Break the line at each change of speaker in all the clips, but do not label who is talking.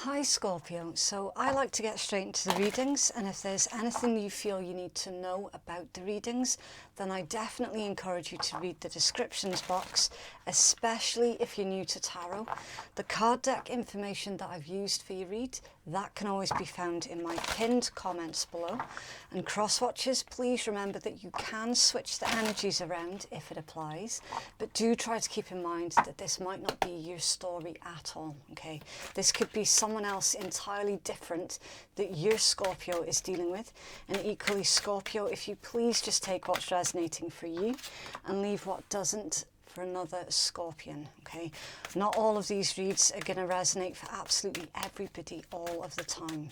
Hi Scorpio, so I like to get straight into the readings, and if there's anything you feel you need to know about the readings, then I definitely encourage you to read the descriptions box, especially if you're new to tarot. The card deck information that I've used for your read, that can always be found in my pinned comments below. And cross watchers, please remember that you can switch the energies around if it applies, but do try to keep in mind that this might not be your story at all, okay? This could be someone else entirely different that your Scorpio is dealing with. And equally, Scorpio, if you please just take what's resonating for you and leave what doesn't for another Scorpion, okay? Not all of these reads are going to resonate for absolutely everybody all of the time.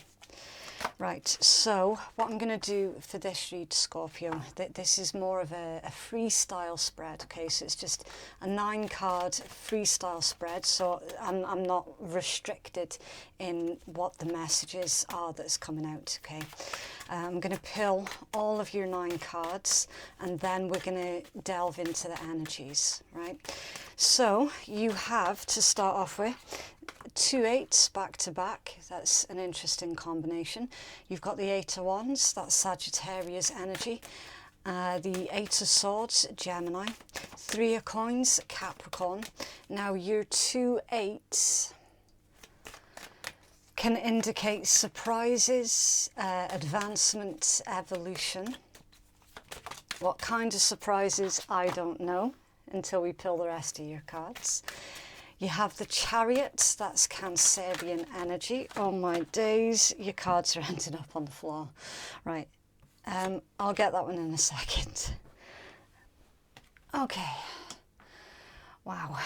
Right, so what I'm going to do for this read, Scorpio, this is more of a freestyle spread, okay? So it's just a 9-card freestyle spread, so I'm not restricted in what the messages are that's coming out, okay? I'm going to pull all of your 9 cards, and then we're going to delve into the energies, right? So you have, to start off with, 2 8s back to back. That's an interesting combination. You've got the 8 of Wands, that's Sagittarius energy. The 8 of Swords, Gemini. 3 of Coins, Capricorn. Now your 2 8s can indicate surprises, advancement, evolution. What kind of surprises, I don't know until we pull the rest of your cards. You have the Chariot, that's Cancerian energy. Oh my days, your cards are ending up on the floor. Right, I'll get that one in a second. Okay, wow.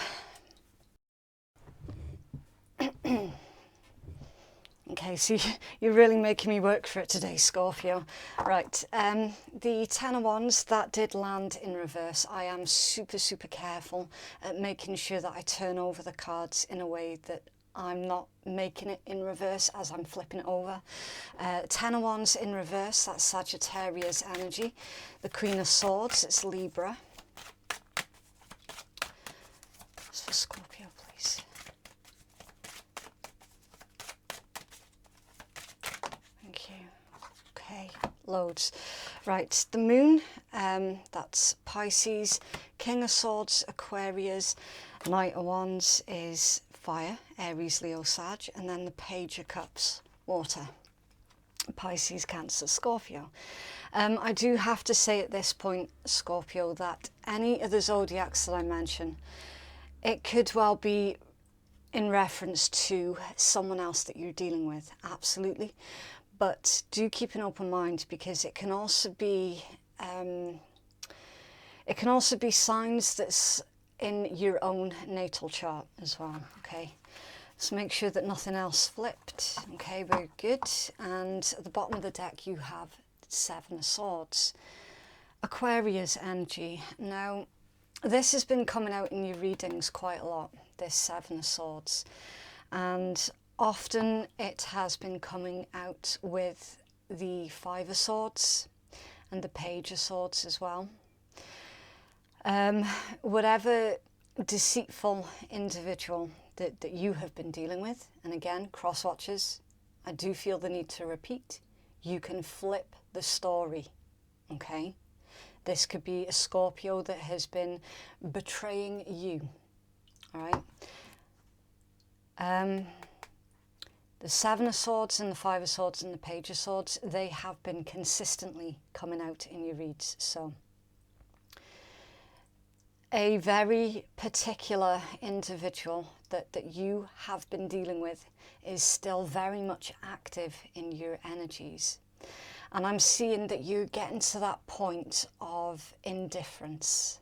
Okay, so you're really making me work for it today, Scorpio. Right, the 10 of Wands, that did land in reverse. I am super careful at making sure that I turn over the cards in a way that I'm not making it in reverse as I'm flipping it over. 10 of Wands in reverse, that's Sagittarius energy. The Queen of Swords, it's Libra. It's for Scorpio, please. Okay, loads. Right, the Moon, that's Pisces. King of Swords, Aquarius. Knight of Wands is fire, Aries, Leo, Sag. And then the Page of Cups, water, Pisces, Cancer, Scorpio. I do have to say at this point, Scorpio, that any of the zodiacs that I mention, it could well be in reference to someone else that you're dealing with, absolutely. But do keep an open mind, because it can also be signs that's in your own natal chart as well, okay? So make sure that nothing else flipped, okay, very good. And at the bottom of the deck you have 7 of Swords, Aquarius energy. Now, this has been coming out in your readings quite a lot, this 7 of Swords, and often it has been coming out with the 5 of Swords and the Page of Swords as well. Whatever deceitful individual that you have been dealing with, and again, cross watchers, I do feel the need to repeat, you can flip the story, okay? This could be a Scorpio that has been betraying you, all right? The 7 of Swords and the 5 of Swords and the Page of Swords, they have been consistently coming out in your reads. So a very particular individual that you have been dealing with is still very much active in your energies. And I'm seeing that you're getting to that point of indifference,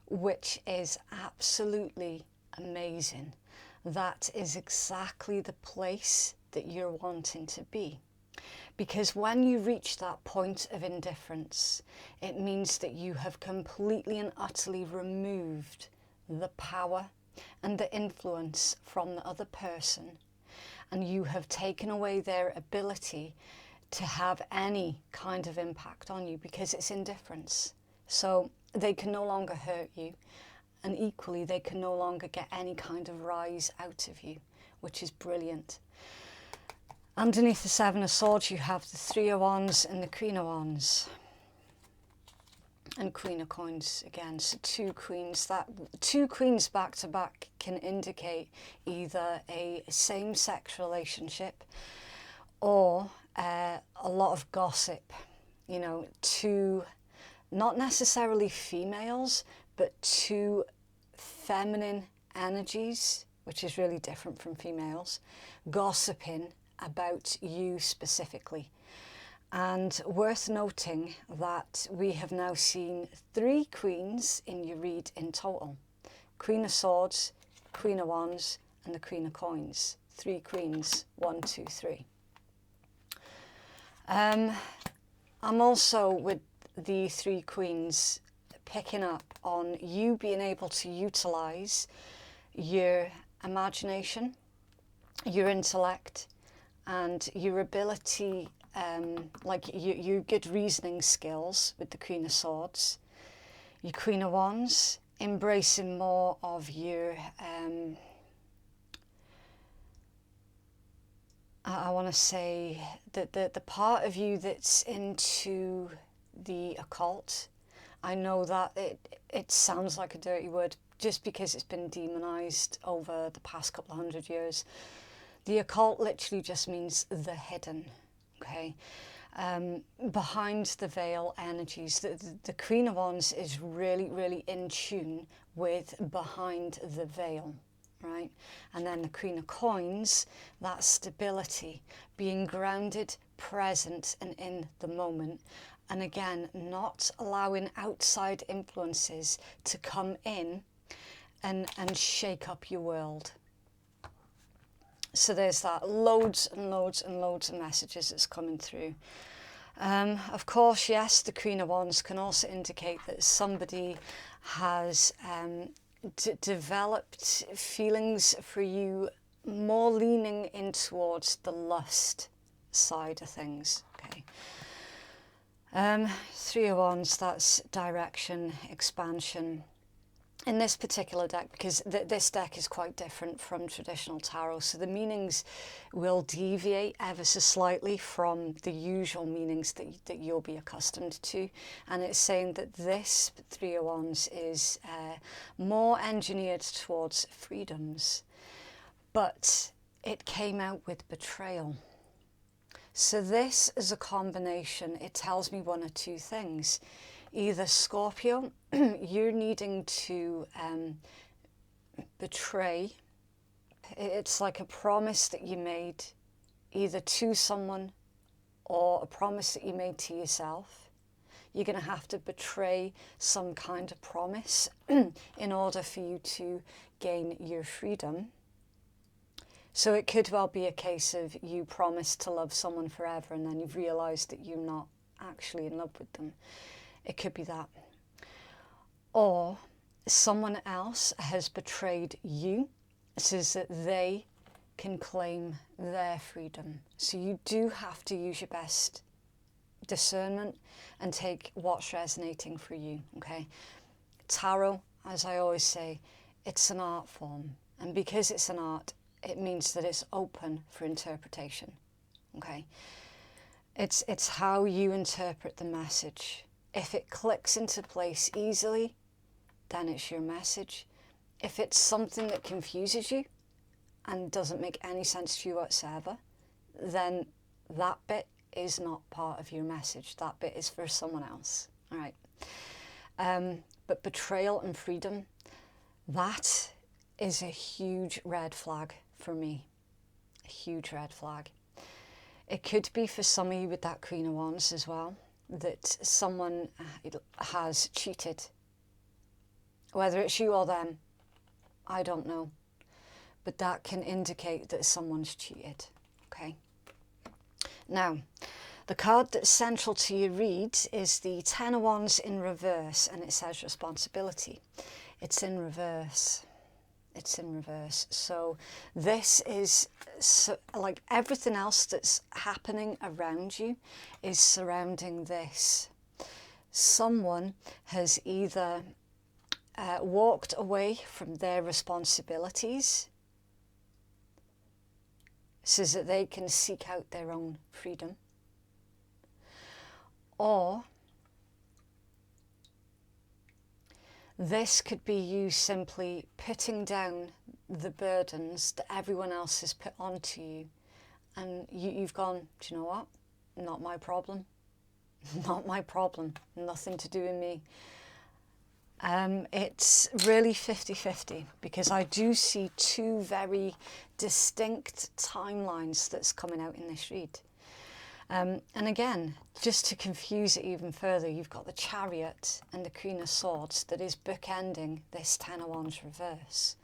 which is absolutely amazing. That is exactly the place that you're wanting to be. Because when you reach that point of indifference, it means that you have completely and utterly removed the power and the influence from the other person, and you have taken away their ability to have any kind of impact on you, because it's indifference. So they can no longer hurt you, and equally they can no longer get any kind of rise out of you, which is brilliant. Underneath the Seven of Swords, you have the Three of Wands and the Queen of Wands. And Queen of Coins again. So two queens. That two queens back to back can indicate either a same-sex relationship or a lot of gossip. You know, two, not necessarily females, but two feminine energies, which is really different from females, gossiping about you specifically. And worth noting that we have now seen 3 queens in your read in total. Queen of Swords, Queen of Wands, and the Queen of Coins. 3 queens, 1, 2, 3. I'm also, with the 3 queens, picking up on you being able to utilize your imagination, your intellect, and your ability, like your good reasoning skills with the Queen of Swords. Your Queen of Wands, embracing more of your, I want to say that the part of you that's into the occult. I know that it sounds like a dirty word just because it's been demonized over the past couple of 100 years. The occult literally just means the hidden, okay? Behind the veil energies. The Queen of Wands is really, really in tune with behind the veil, right? And then the Queen of Coins, that stability, being grounded, present, and in the moment. And again, not allowing outside influences to come in and shake up your world. So there's that, loads and loads and loads of messages that's coming through. Of course, yes, the Queen of Wands can also indicate that somebody has developed feelings for you more leaning in towards the lust side of things, okay? 3 of Wands, that's direction, expansion. In this particular deck, because this deck is quite different from traditional tarot, so the meanings will deviate ever so slightly from the usual meanings that you'll be accustomed to. And it's saying that this 3 of Wands is more engineered towards freedoms, but it came out with betrayal. So this is a combination. It tells me one or two things. Either Scorpio, you're needing to betray. It's like a promise that you made either to someone or a promise that you made to yourself. You're going to have to betray some kind of promise in order for you to gain your freedom. So it could well be a case of you promised to love someone forever and then you've realised that you're not actually in love with them. It could be that. Or someone else has betrayed you so that they can claim their freedom. So you do have to use your best discernment and take what's resonating for you, okay? Tarot, as I always say, it's an art form. And because it's an art, it means that it's open for interpretation, okay? It's how you interpret the message. If it clicks into place easily, then it's your message. If it's something that confuses you and doesn't make any sense to you whatsoever, then that bit is not part of your message. That bit is for someone else, all right? But betrayal and freedom, that is a huge red flag for me, a huge red flag. It could be for some of you with that Queen of Wands as well, that someone has cheated. Whether it's you or them, I don't know. But that can indicate that someone's cheated, okay? Now, the card that's central to your read is the 10 of Wands in reverse, and it says responsibility. It's in reverse. It's in reverse. So this is, like everything else that's happening around you is surrounding this. Someone has either walked away from their responsibilities so that they can seek out their own freedom. Or this could be you simply putting down the burdens that everyone else has put onto you, and you've gone, do you know what? Not my problem. Not my problem. Nothing to do with me. It's really 50-50, because I do see two very distinct timelines that's coming out in this read. And again, just to confuse it even further, you've got the Chariot and the Queen of Swords that is bookending this Ten of Wands reverse.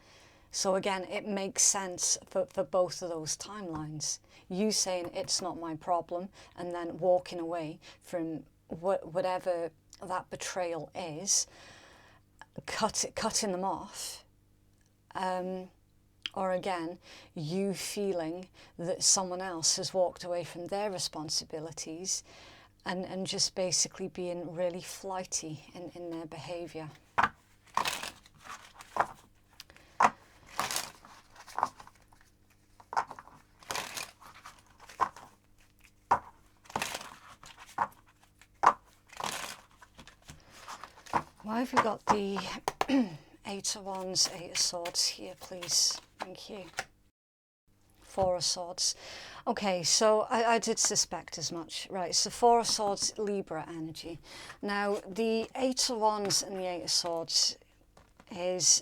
So again, it makes sense for both of those timelines. You saying it's not my problem, and then walking away from whatever that betrayal is, cutting them off. Or again, you feeling that someone else has walked away from their responsibilities and just basically being really flighty in their behaviour. Why have we got the Eight of Wands, Eight of Swords here, please? Thank you. Four of Swords. Okay, so I did suspect as much. Right, so Four of Swords, Libra energy. Now, the Eight of Wands and the Eight of Swords is,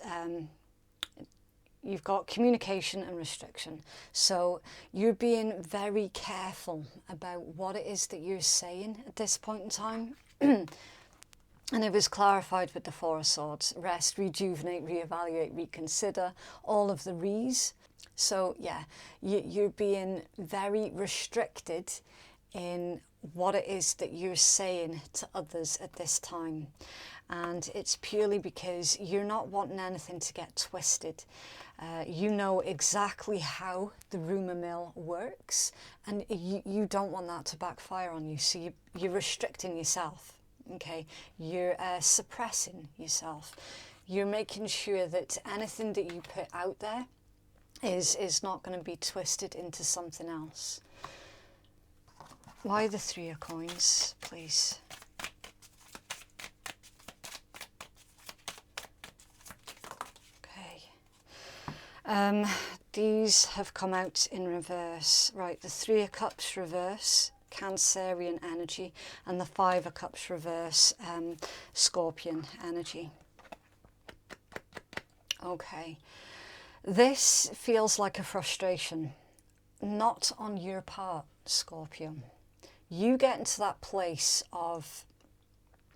you've got communication and restriction. So you're being very careful about what it is that you're saying at this point in time. And it was clarified with the Four of Swords: rest, rejuvenate, reevaluate, reconsider, all of the re's. So yeah, you're being very restricted in what it is that you're saying to others at this time. And it's purely because you're not wanting anything to get twisted. You know exactly how the rumour mill works, and you don't want that to backfire on you. So you're restricting yourself. Okay, you're suppressing yourself. You're making sure that anything that you put out there is not going to be twisted into something else. Why the Three of Coins, please? Okay. These have come out in reverse. Right, the Three of Cups reverse, Cancerian energy, and the Five of Cups reverse, Scorpion energy. Okay, this feels like a frustration, not on your part, Scorpio. You get into that place of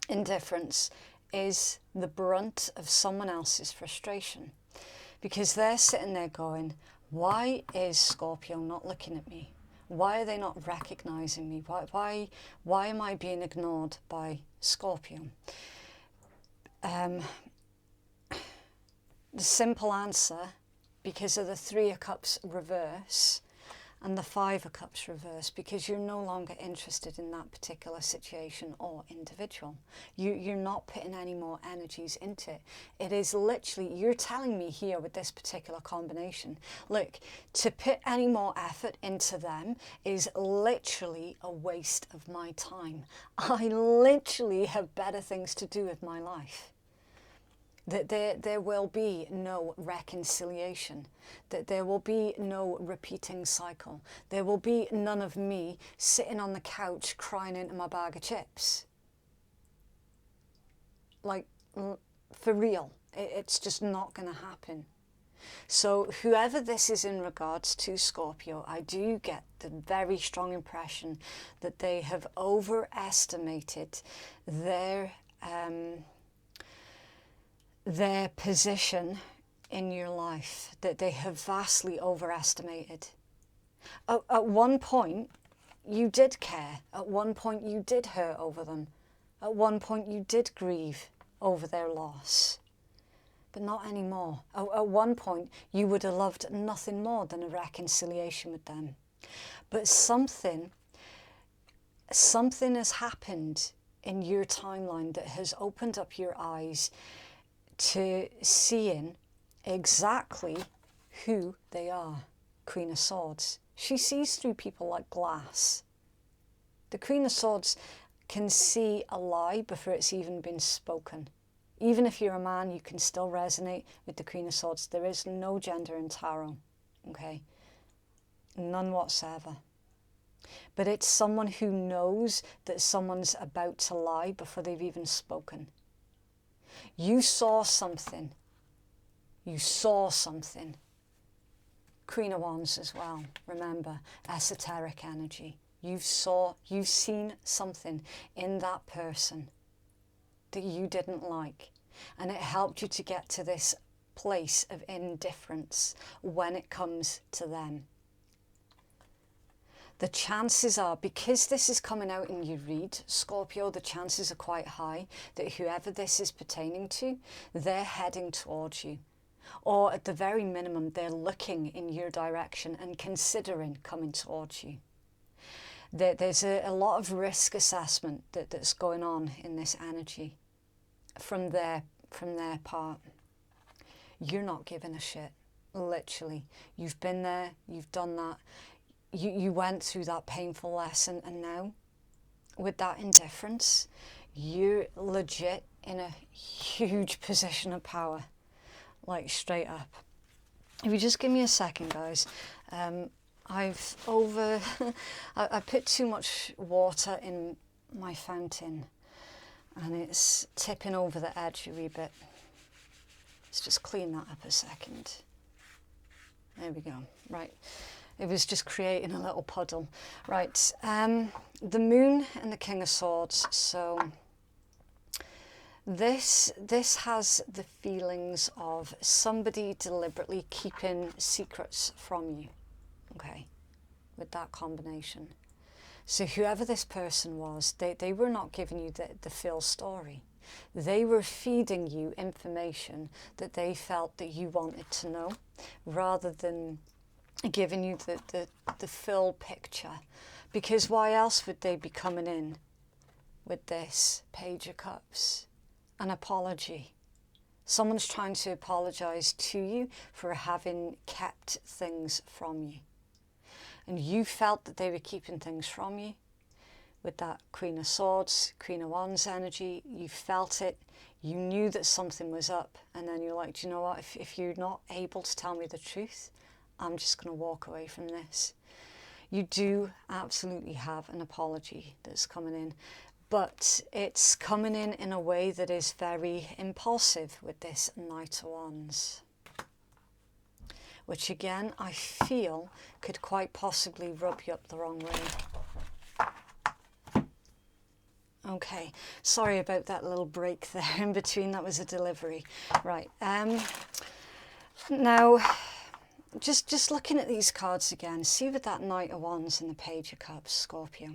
indifference is the brunt of someone else's frustration, because they're sitting there going, why is Scorpio not looking at me? Why are they not recognizing me? Why am I being ignored by Scorpio? The simple answer, because of the Three of Cups reverse and the Five of Cups reverse, because you're no longer interested in that particular situation or individual. You're not putting any more energies into it. It is literally, you're telling me here with this particular combination, look, to put any more effort into them is literally a waste of my time. I literally have better things to do with my life. That there will be no reconciliation, that there will be no repeating cycle. There will be none of me sitting on the couch crying into my bag of chips. Like, for real, it's just not going to happen. So whoever this is in regards to, Scorpio, I do get the very strong impression that they have overestimated their position in your life, that they have vastly overestimated. At one point, you did care. At one point, you did hurt over them. At one point, you did grieve over their loss. But not anymore. At one point, you would have loved nothing more than a reconciliation with them. But something has happened in your timeline that has opened up your eyes to seeing exactly who they are. Queen of Swords. She sees through people like glass. The Queen of Swords can see a lie before it's even been spoken. Even if you're a man, you can still resonate with the Queen of Swords. There is no gender in tarot, okay? None whatsoever. But it's someone who knows that someone's about to lie before they've even spoken. You saw something. You saw something. Queen of Wands as well. Remember, esoteric energy. You've seen something in that person that you didn't like. And it helped you to get to this place of indifference when it comes to them. The chances are, because this is coming out in your read, Scorpio, the chances are quite high that whoever this is pertaining to, they're heading towards you. Or at the very minimum, they're looking in your direction and considering coming towards you. There's a lot of risk assessment that's going on in this energy from their part. You're not giving a shit, literally. You've been there, you've done that. You went through that painful lesson, and now, with that indifference, you're legit in a huge position of power, like straight up. If you just give me a second, guys. I put too much water in my fountain, and it's tipping over the edge a wee bit. Let's just clean that up a second. There we go. Right. It was just creating a little puddle. Right, the Moon and the King of Swords. So this has the feelings of somebody deliberately keeping secrets from you, okay, with that combination. So whoever this person was, they were not giving you the full story. They were feeding you information that they felt that you wanted to know, rather than giving you the full picture. Because why else would they be coming in with this Page of Cups? An apology. Someone's trying to apologize to you for having kept things from you. And you felt that they were keeping things from you. With that Queen of Swords, Queen of Wands energy, you felt it. You knew that something was up. And then you're like, do you know what? If you're not able to tell me the truth, I'm just going to walk away from this. You do absolutely have an apology that's coming in, but it's coming in a way that is very impulsive with this Knight of Wands, which again I feel could quite possibly rub you up the wrong way. Okay, sorry about that little break there in between. That was a delivery. Right, now just looking at these cards again, see with that Knight of Wands and the Page of Cups, Scorpio,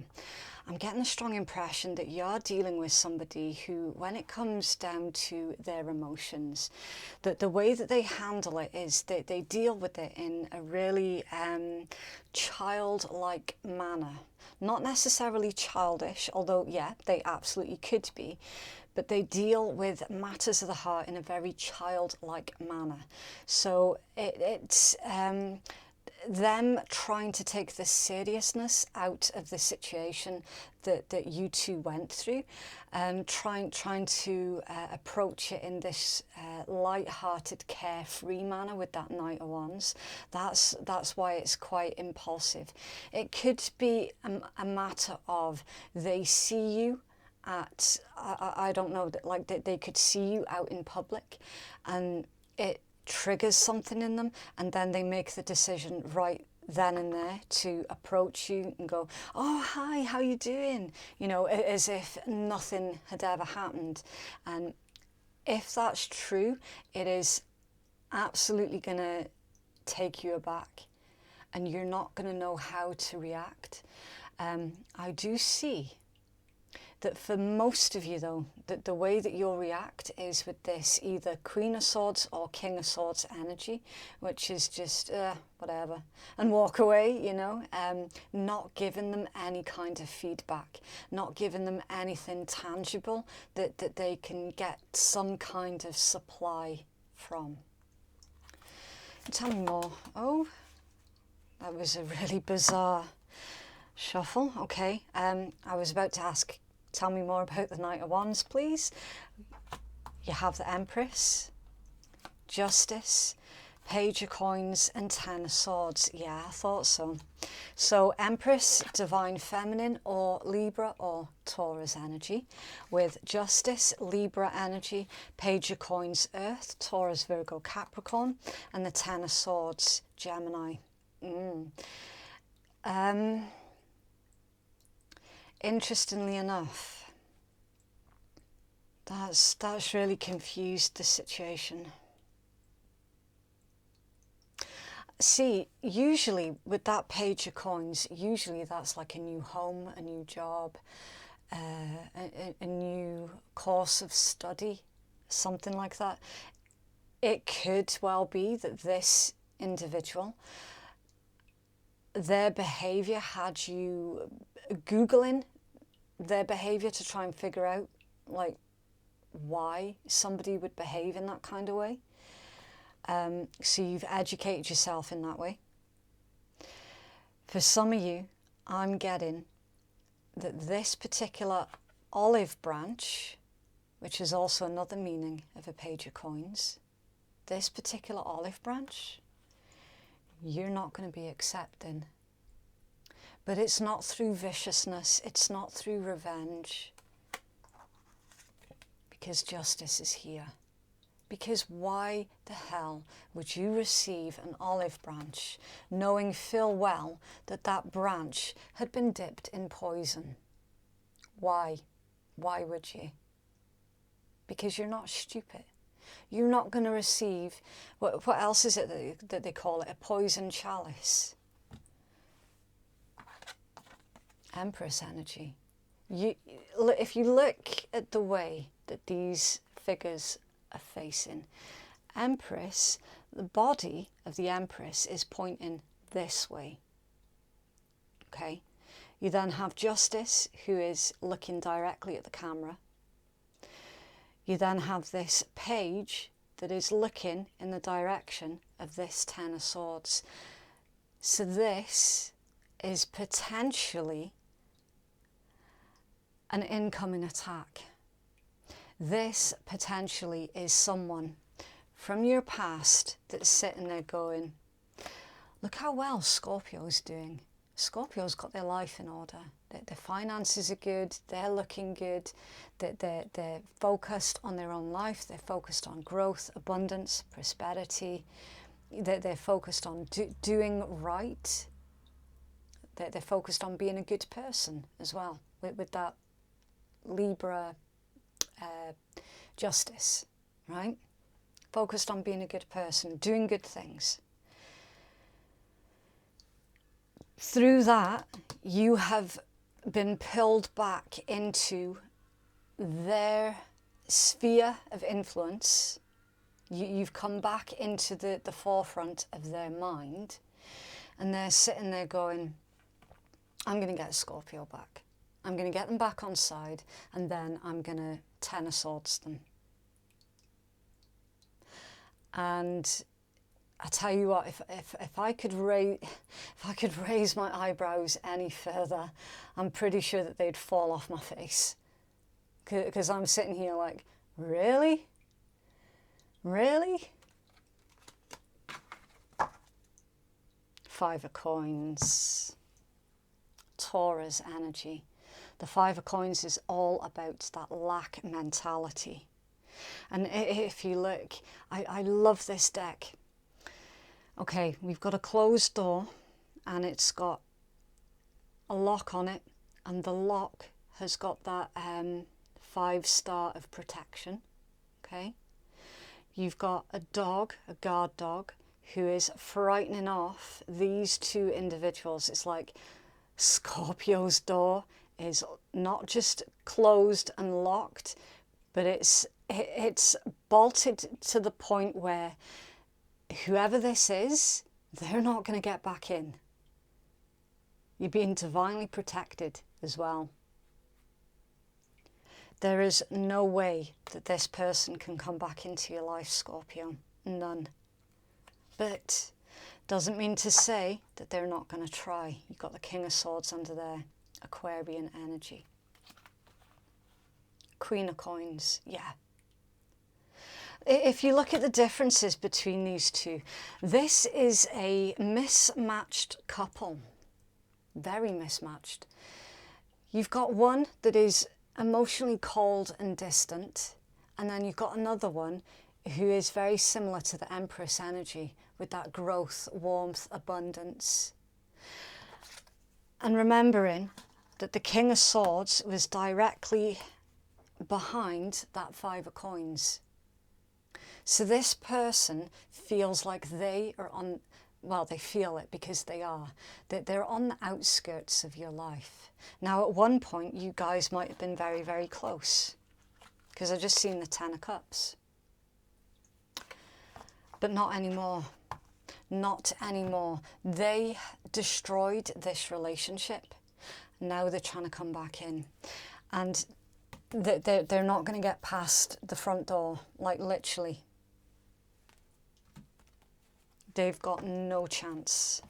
I'm getting a strong impression that you're dealing with somebody who, when it comes down to their emotions, that the way that they handle it is that they deal with it in a really childlike manner. Not necessarily childish, although, yeah, they absolutely could be. But they deal with matters of the heart in a very childlike manner. So it's them trying to take the seriousness out of the situation that you two went through, and trying to approach it in this light-hearted, carefree manner with that Knight of Wands. That's why it's quite impulsive. It could be a matter of they see you at, I don't know, like they could see you out in public and it triggers something in them, and then they make the decision right then and there to approach you and go, oh, hi, how you doing? You know, as if nothing had ever happened. And if that's true, it is absolutely going to take you aback and you're not going to know how to react. I do see that for most of you, though, that the way that you'll react is with this either Queen of Swords or King of Swords energy, which is just whatever, and walk away, you know, not giving them any kind of feedback, not giving them anything tangible that they can get some kind of supply from. Tell me more. Oh, That was a really bizarre shuffle. Okay, I was about to ask, tell me more about the Knight of Wands, please. You have the Empress, Justice, Page of Coins, and Ten of Swords. Yeah, I thought so. So Empress, Divine Feminine, or Libra or Taurus energy, with Justice, Libra energy, Page of Coins, Earth, Taurus, Virgo, Capricorn, and the Ten of Swords, Gemini. Interestingly enough, that's really confused the situation. See, usually with that Page of Coins, usually that's like a new home, a new job, a new course of study, something like that. It could well be that this individual, their behaviour had you Googling their behaviour to try and figure out like why somebody would behave in that kind of way. So you've educated yourself in that way. For some of you, I'm getting that this particular olive branch, which is also another meaning of a Page of Coins, this particular olive branch, you're not going to be accepting. But it's not through viciousness, it's not through revenge, because justice is here. Because why the hell would you receive an olive branch knowing full well that that branch had been dipped in poison? Why? Why would you? Because you're not stupid. You're not going to receive, what else is it that they call it? A poison chalice. Empress energy. If you look at the way that these figures are facing, Empress, the body of the Empress is pointing this way. Okay, you then have Justice, who is looking directly at the camera. You then have this Page that is looking in the direction of this Ten of Swords. So this is potentially an incoming attack. This potentially is someone from your past that's sitting there going, look how well Scorpio's doing. Scorpio's got their life in order. Their finances are good, they're looking good, they're focused on their own life, they're focused on growth, abundance, prosperity, they're focused on doing right, they're focused on being a good person as well, with that Libra justice, right? Focused on being a good person, doing good things. Through that, you have been pulled back into their sphere of influence. You've come back into the forefront of their mind, and they're sitting there going, I'm going to get Scorpio back. I'm going to get them back on side, and then I'm going to Ten of Swords them. And I tell you what, if I could raise my eyebrows any further, I'm pretty sure that they'd fall off my face. Because I'm sitting here like, really? Really? Five of Coins. Taurus energy. The Five of Coins is all about that lack mentality. And if you look, I love this deck. Okay, we've got a closed door and it's got a lock on it, and the lock has got that 5-star of protection. Okay, you've got a dog, a guard dog, who is frightening off these two individuals. It's like Scorpio's door is not just closed and locked, but it's bolted to the point where whoever this is, they're not going to get back in. You're being divinely protected as well. There is no way that this person can come back into your life, Scorpio. None. But Doesn't mean to say that they're not going to try. You've got the King of Swords under there, Aquarian energy. Queen of Coins, yeah. If you look at the differences between these two, this is a mismatched couple. Very mismatched. You've got one that is emotionally cold and distant, and then you've got another one who is very similar to the Empress energy, with that growth, warmth, abundance. And remembering that the King of Swords was directly behind that Five of Coins. So this person feels like they are on, well, they feel it because they are, that they're on the outskirts of your life. Now, at one point, you guys might have been very, very close, because I've just seen the Ten of Cups. But not anymore. Not anymore. They destroyed this relationship. Now they're trying to come back in. And they're not going to get past the front door, like literally. They've got no chance.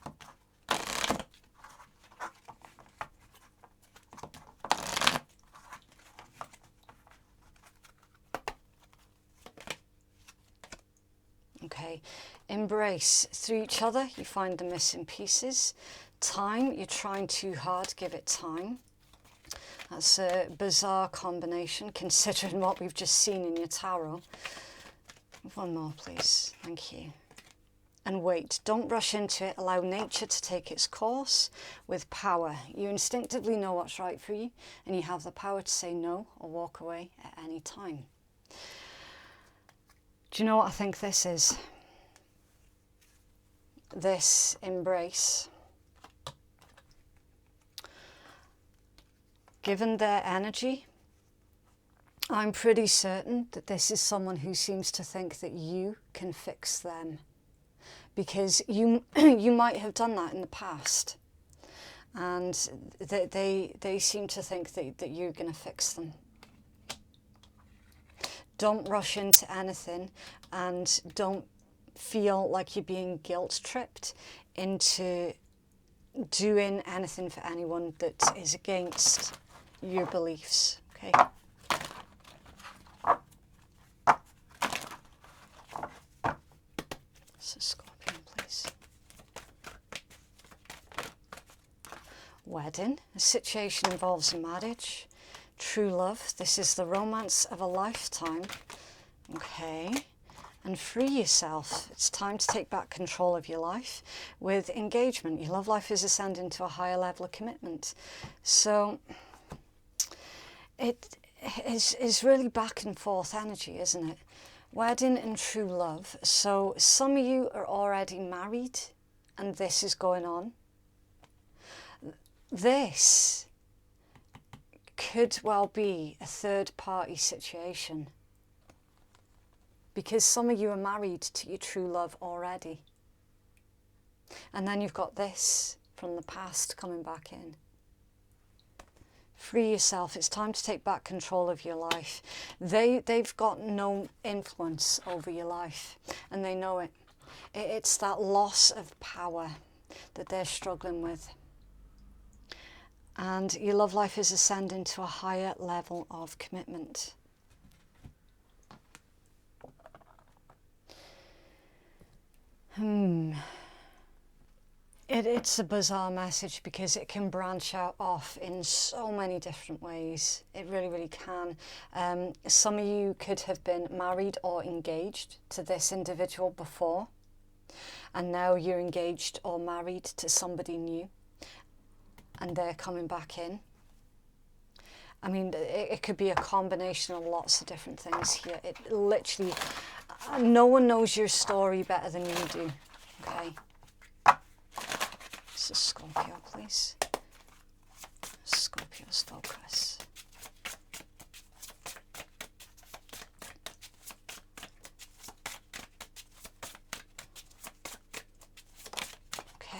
Okay, embrace. Through each other, you find the missing pieces. Time, you're trying too hard, give it time. That's a bizarre combination, considering what we've just seen in your tarot. One more, please. Thank you. And wait, don't rush into it. Allow nature to take its course with power. You instinctively know what's right for you, and you have the power to say no or walk away at any time. Do you know what I think this is? This embrace. Given their energy, I'm pretty certain that this is someone who seems to think that you can fix them. Because you might have done that in the past. And they seem to think that you're going to fix them. Don't rush into anything, and don't feel like you're being guilt-tripped into doing anything for anyone that is against your beliefs, okay? So Scorpion, please. Wedding. The situation involves a marriage. True love. This is the romance of a lifetime. Okay. And free yourself. It's time to take back control of your life with engagement. Your love life is ascending to a higher level of commitment. So it is really back and forth energy, isn't it? Wedding and true love. So some of you are already married and this is going on. This could well be a third party situation, because some of you are married to your true love already. And then you've got this from the past coming back in. Free yourself. It's time to take back control of your life. They've got no influence over your life, and they know it. It's that loss of power that they're struggling with. And your love life is ascending to a higher level of commitment. It's a bizarre message because it can branch out off in so many different ways. It really, really can. Some of you could have been married or engaged to this individual before, and now you're engaged or married to somebody new, and they're coming back in. I mean, it could be a combination of lots of different things here. It literally, no one knows your story better than you do, okay? So Scorpio, please. Scorpio's focus. Okay.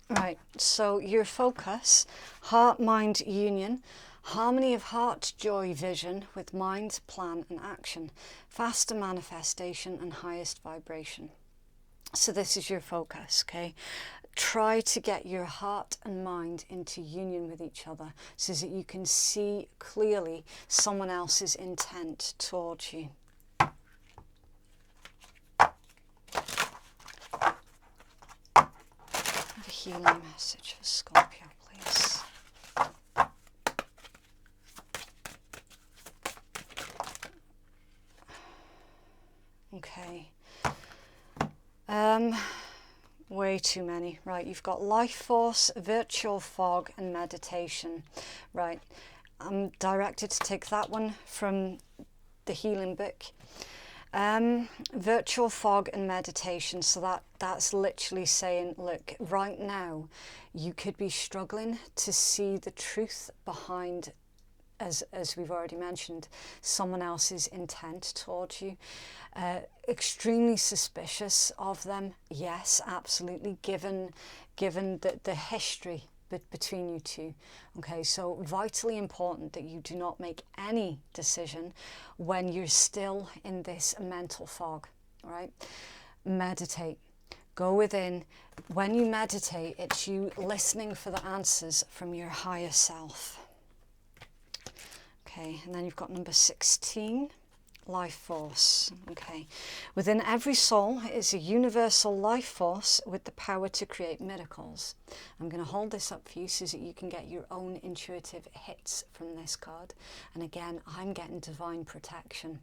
Right, so your focus, heart-mind union, harmony of heart, joy, vision with mind, plan and action, faster manifestation and highest vibration. So this is your focus, okay? Try to get your heart and mind into union with each other so that you can see clearly someone else's intent towards you. Have a healing message for Scorpio, please. Okay. Way too many. Right, you've got life force, virtual fog, and meditation. Right, I'm directed to take that one from the healing book. Virtual fog and meditation. So that's literally saying, look, right now, you could be struggling to see the truth behind, as we've already mentioned, someone else's intent towards you. Extremely suspicious of them, yes, absolutely, given the history between you two. Okay, so vitally important that you do not make any decision when you're still in this mental fog, right? Meditate. Go within. When you meditate, it's you listening for the answers from your higher self. Okay, and then you've got number 16, life force. Okay, within every soul is a universal life force with the power to create miracles. I'm going to hold this up for you so that you can get your own intuitive hits from this card. And again, I'm getting divine protection.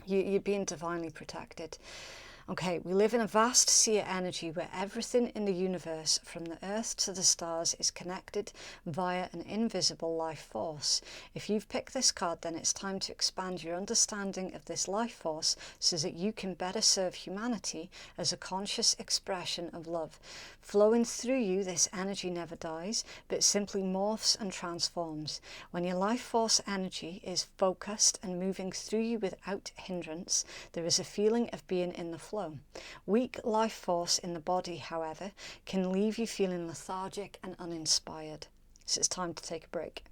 You're being divinely protected. Okay, we live in a vast sea of energy where everything in the universe, from the earth to the stars, is connected via an invisible life force. If you've picked this card, then it's time to expand your understanding of this life force so that you can better serve humanity as a conscious expression of love. Flowing through you, this energy never dies, but simply morphs and transforms. When your life force energy is focused and moving through you without hindrance, there is a feeling of being in the flow. Weak life force in the body, however, can leave you feeling lethargic and uninspired. So it's time to take a break.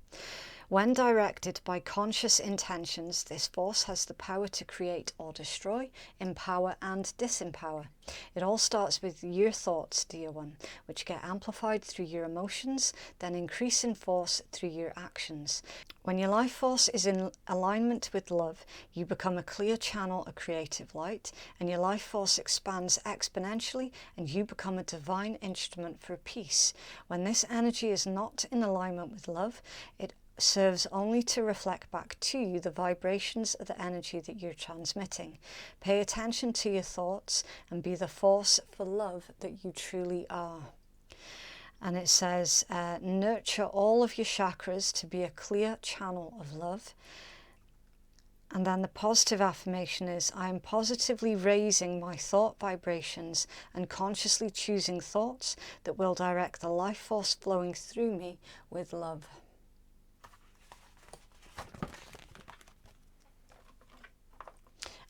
When directed by conscious intentions, this force has the power to create or destroy, empower and disempower. It all starts with your thoughts, dear one, which get amplified through your emotions, then increase in force through your actions. When your life force is in alignment with love, you become a clear channel of creative light, and your life force expands exponentially, and you become a divine instrument for peace. When this energy is not in alignment with love, it serves only to reflect back to you the vibrations of the energy that you're transmitting. Pay attention to your thoughts and be the force for love that you truly are. And it says, nurture all of your chakras to be a clear channel of love. And then the positive affirmation is, I am positively raising my thought vibrations and consciously choosing thoughts that will direct the life force flowing through me with love.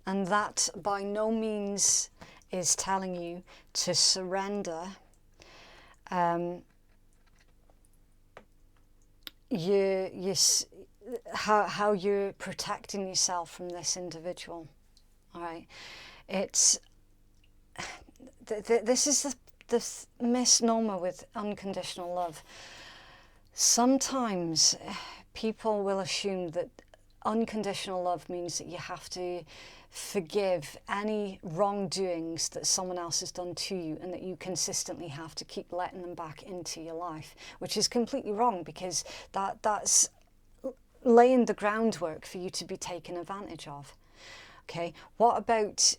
And that by no means is telling you to surrender how you're protecting yourself from this individual. All right, it's this is the misnomer with unconditional love. Sometimes people will assume that unconditional love means that you have to forgive any wrongdoings that someone else has done to you, and that you consistently have to keep letting them back into your life, which is completely wrong, because that's laying the groundwork for you to be taken advantage of. Okay, what about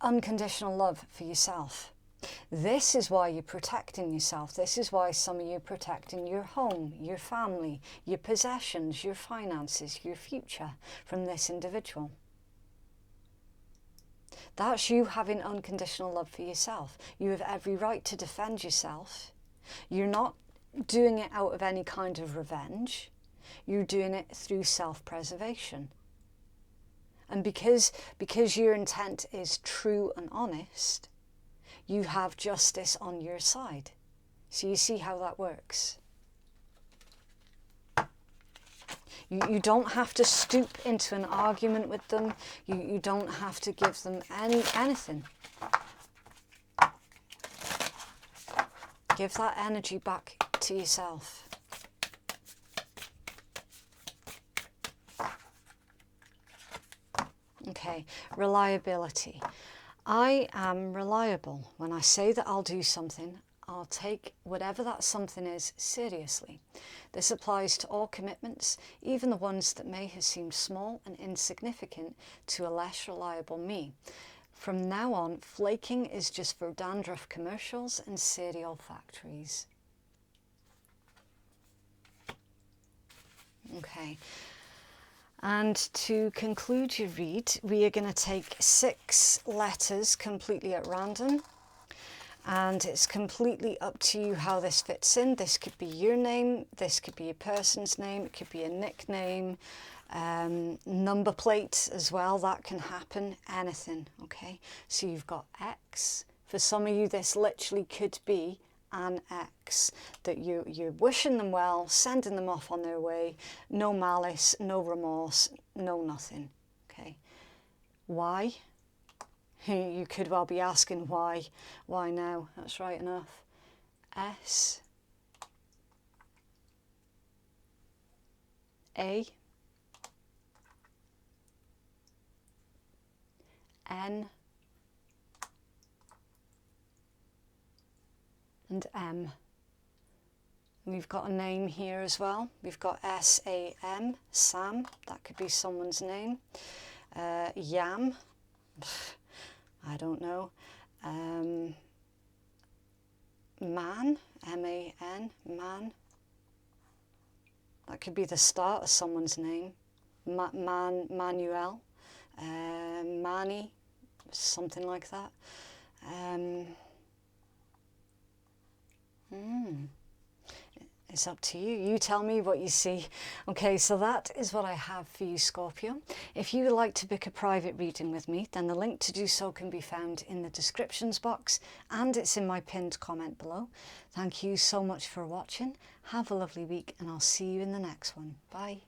unconditional love for yourself? This is why you're protecting yourself. This is why some of you are protecting your home, your family, your possessions, your finances, your future from this individual. That's you having unconditional love for yourself. You have every right to defend yourself. You're not doing it out of any kind of revenge. You're doing it through self-preservation. And because your intent is true and honest, you have justice on your side. So you see how that works. You don't have to stoop into an argument with them. You don't have to give them anything. Give that energy back to yourself. Okay, reliability. I am reliable. When I say that I'll do something, I'll take whatever that something is seriously. This applies to all commitments, even the ones that may have seemed small and insignificant to a less reliable me. From now on, flaking is just for dandruff commercials and cereal factories. Okay. And to conclude your read, we are going to take 6 letters completely at random. And it's completely up to you how this fits in. This could be your name, this could be a person's name, it could be a nickname, number plate as well, that can happen, anything, okay? So you've got X. For some of you, this literally could be an X, that you're wishing them well, sending them off on their way, no malice, no remorse, no nothing, okay? Y. You could well be asking why now, that's right enough. S. A. N. And M. We've got a name here as well. We've got S-A-M, Sam, that could be someone's name. Yam, I don't know. Man, M-A-N, man. That could be the start of someone's name. Manuel, Manny, something like that. It's up to you. You tell me what you see. Okay, so that is what I have for you, Scorpio. If you would like to book a private reading with me, then the link to do so can be found in the descriptions box and it's in my pinned comment below. Thank you so much for watching. Have a lovely week and I'll see you in the next one. Bye.